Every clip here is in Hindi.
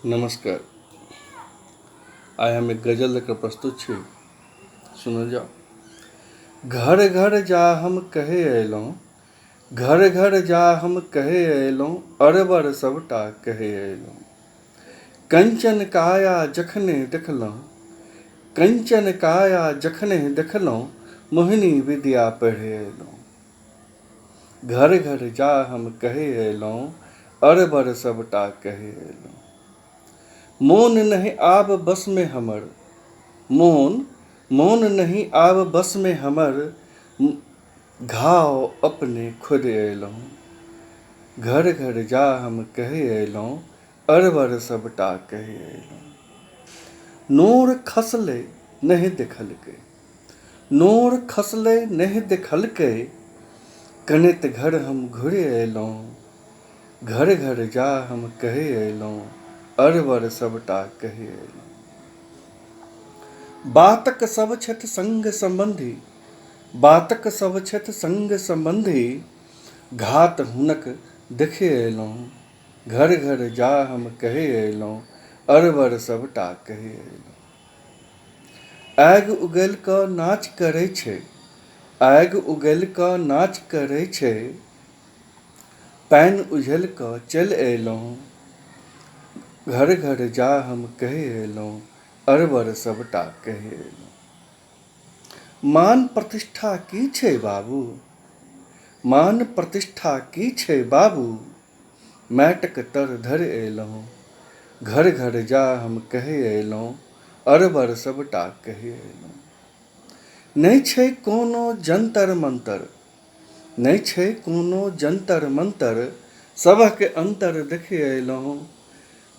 नमस्कार। आइ हम एक गजल लेकर प्रस्तुत छी। सुनल जाओ। घर घर जा हम कहे अयलहुँ, घर घर जा हम कहे अयलहुँ, अरबर सबटा कहे अयलहुँ। कंचन काया जखने देखलहुँ, कंचन काया जखने देखलहुँ, मोहिनी विद्या पढ़े अयलहुँ। घर घर जा हम कहे अयलहुँ, अरबर सबटा कहे अयलहुँ। मोन नहीं आब बस में हमर, मोन नहीं आब बस में हमर, घाव अपने खुद अयलहुँ। घर घर जा हम कहे अयलहुँ, अरबर सबटा कहे अयलहुँ। नोर खसलै नहीं देखलकै, नोर खसलै नहीं देखलकै, कनैत घर हम घुरे अयलहुँ। घर घर जा हम कहे अयलहुँ, अरबर सबटा कहे अयलहुँ। बातक सब छथि संग संबंधी, बातक सब छथि संग संबंधी, घात हुनक देखे अयलहुँ। घर घर जा हम कहे अयलहुँ, अरबर सबटा कहे अयलहुँ। आगि उगलि कऽ नाच करै छै, आगि उगलि कऽ नाच करै छै, पानि उझलि कऽ चलि अयलहुँ। घर घर जा हम कहे अयलहुँ, अरबर सबटा कहे अयलहुँ। मान प्रतिष्ठा की छै बाबू, मान प्रतिष्ठा की छै बाबू, माटिक तर धरि अयलहुँ। घर घर जा हम कहे अयलहुँ, अरबर सबटा कहे अयलहुँ। नहि छै कोनो जंतर मंतर, नहि छै कोनो जंतर मंतर, सबक अंतर देखे अयलहुँ।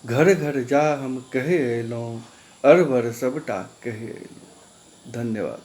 घर घर जा हम कहे अयलहुँ, अरबर सबटा कहे अयलहुँ। धन्यवाद।